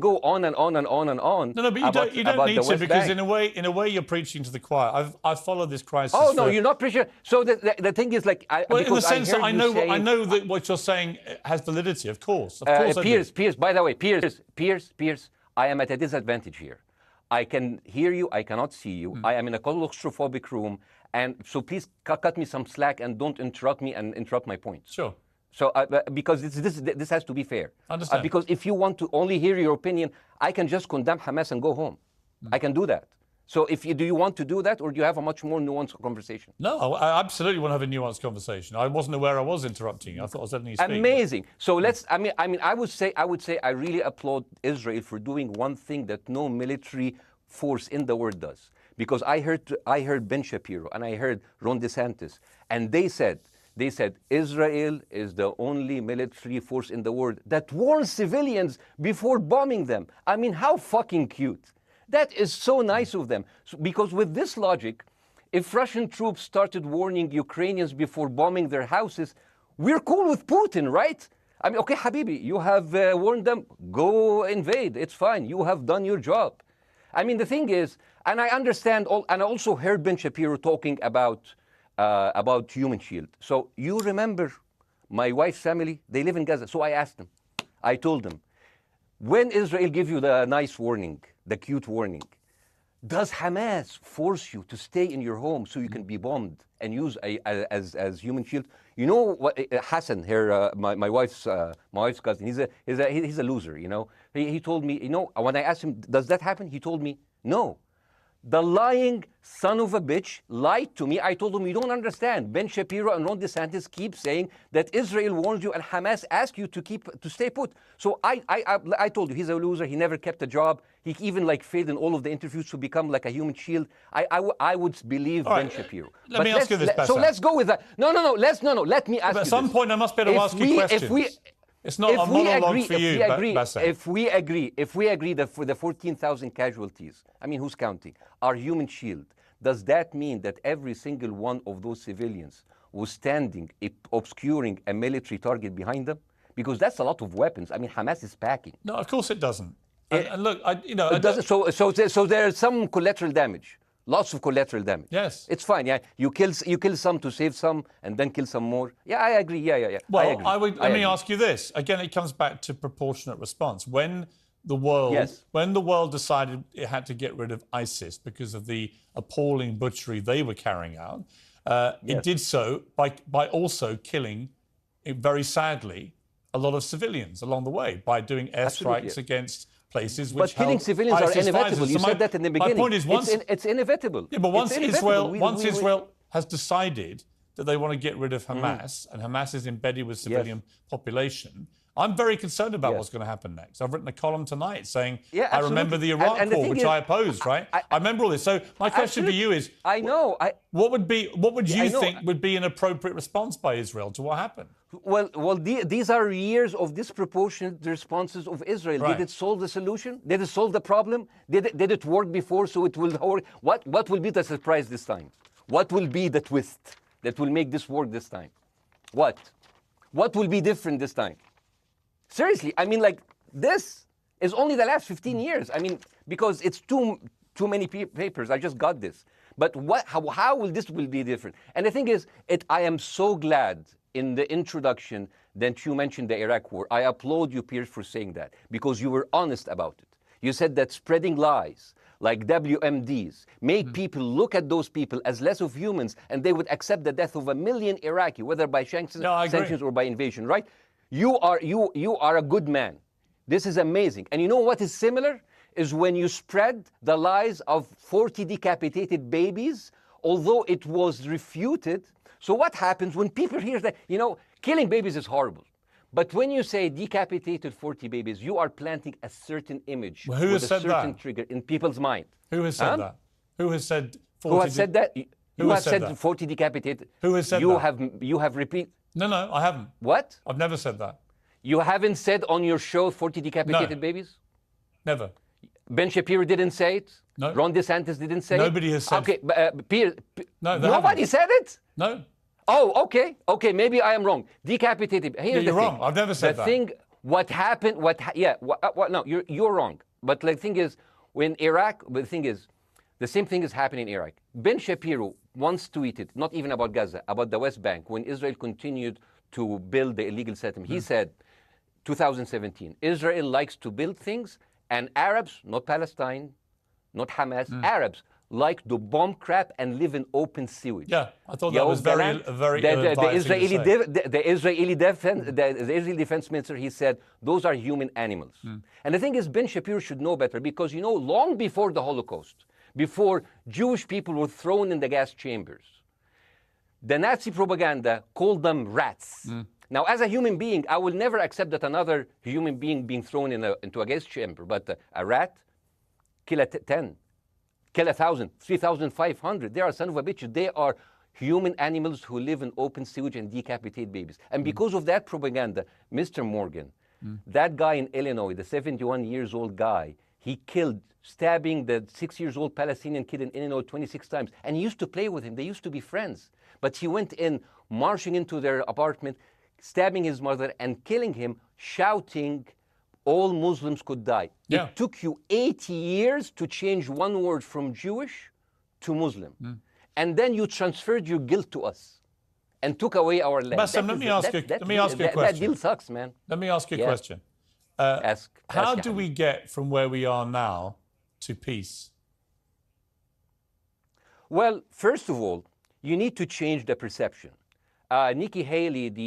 go on and on and on and on. No, but you don't need to, because in a way you're preaching to the choir. I've followed this crisis. Oh no, you're not preaching. So the thing is, like, in the sense that I know that what you're saying has validity. Of course, Piers. By the way, Piers. I am at a disadvantage here. I can hear you. I cannot see you. I am in a claustrophobic room, and so please cut me some slack and don't interrupt me and interrupt my points. Sure. So because this has to be fair. Understand. Because if you want to only hear your opinion, I can just condemn Hamas and go home. I can do that. So do you want to do that, or do you have a much more nuanced conversation? No, I absolutely want to have a nuanced conversation. I wasn't aware I was interrupting you. I thought I was letting you speak. Amazing. So let's. I mean, I would say I really applaud Israel for doing one thing that no military force in the world does. Because I heard Ben Shapiro and I heard Ron DeSantis, and they said Israel is the only military force in the world that warns civilians before bombing them. I mean, how fucking cute. That is so nice of them. Because with this logic, if Russian troops started warning Ukrainians before bombing their houses, we're cool with Putin, right? I mean, okay, Habibi, you have warned them, go invade, it's fine, you have done your job. I mean, the thing is, and I understand, and I also heard Ben Shapiro talking about Human Shield. So you remember my wife's family, they live in Gaza. So I asked them, I told them, when Israel give you the nice warning, the cute warning, does Hamas force you to stay in your home so you can be bombed and use as human shield? You know what, Hassan here, my wife's cousin, he's a loser, you know. He told me, you know, when I asked him, does that happen? He told me, no. The lying son of a bitch lied to me. I told him, you don't understand. Ben Shapiro and Ron DeSantis keep saying that Israel warns you and Hamas asks you to stay put. So I told you, he's a loser. He never kept a job. He even failed in all of the interviews to become like a human shield. I would believe Ben Shapiro. Let me ask you this, So let's go with that. No. Let me ask you this. At some point, I must be able to ask you questions. It's not a monologue for you, Bاسم. If we agree that for the 14,000 casualties, I mean, who's counting, are human shield, does that mean that every single one of those civilians was standing, obscuring a military target behind them? Because that's a lot of weapons. I mean, Hamas is packing. No, of course it doesn't. And look, it doesn't. So there's some collateral damage. Lots of collateral damage. Yes. It's fine, yeah. You kill some to save some and then kill some more. Yeah, I agree. Yeah. Well, let me ask you this. Again, it comes back to proportionate response. When the world decided it had to get rid of ISIS because of the appalling butchery they were carrying out, it did so by also killing, very sadly, a lot of civilians along the way by doing airstrikes against places which killing civilians are inevitable. You said that in the beginning. My point is, it's inevitable. Yeah, but once Israel has decided that they want to get rid of Hamas, and Hamas is embedded with civilian population, I'm very concerned about what's going to happen next. I've written a column tonight saying, I remember the Iraq war, which I opposed, right? I remember all this. So my question for you is, what would you think would be an appropriate response by Israel to what happened? Well, these are years of disproportionate responses of Israel. Right. Did it solve the solution? Did it solve the problem? Did it work before, so it will work? What will be the surprise this time? What will be the twist that will make this work this time? What will be different this time? Seriously, I mean, this is only the last 15 years. I mean, because it's too many papers. I just got this. But how will this be different? And the thing is, I am so glad in the introduction that you mentioned the Iraq war. I applaud you, Piers, for saying that, because you were honest about it. You said that spreading lies like WMDs made people look at those people as less of humans, and they would accept the death of 1 million Iraqi, whether by sanctions or by invasion, right? You are a good man. This is amazing. And you know what is similar? Is when you spread the lies of 40 decapitated babies, although it was refuted. So what happens when people hear that, killing babies is horrible. But when you say decapitated 40 babies, you are planting a certain image with a certain trigger in people's mind. Who has said that? Who has said 40? Who has said that? Who has said 40 decapitated? Who has said that? You have repeated. No, I haven't. What? I've never said that. You haven't said on your show 40 decapitated babies? Never. Ben Shapiro didn't say it? No. Ron DeSantis didn't say Nobody it? has said it. Okay, nobody said it? No. Oh, okay, maybe I am wrong. Decapitated. You're wrong. I've never said that. what happened, no, you're wrong. But the thing is, when Iraq, the thing is, the same thing is happening in Iraq. Ben Shapiro once tweeted, not even about Gaza, about the West Bank, when Israel continued to build the illegal settlement. He said, 2017, Israel likes to build things, and Arabs, not Palestine, not Hamas, Arabs like to bomb crap and live in open sewage. Yeah, I thought that was very the Israeli defense minister, he said, those are human animals. And the thing is, Ben Shapiro should know better, because, you know, long before the Holocaust, before Jewish people were thrown in the gas chambers, the Nazi propaganda called them rats. Now, as a human being, I will never accept that another human being being thrown into a gas chamber, but a rat, kill 10, kill 1,000, 3,500. They are son of a bitch. They are human animals who live in open sewage and decapitate babies. And because of that propaganda, Mr. Morgan, that guy in Illinois, the 71 years old guy, he killed, stabbing the 6-year-old Palestinian kid in Illinois 26 times. And he used to play with him. They used to be friends. But he went in, marching into their apartment, stabbing his mother and killing him, shouting, all Muslims could die. Yeah. It took you 80 years to change one word from Jewish to Muslim. And then you transferred your guilt to us and took away our land. Bاسم, let me ask you a question. That deal sucks, man. Let me ask you a question. How do we get from where we are now to peace? Well, first of all, you need to change the perception. Nikki Haley, the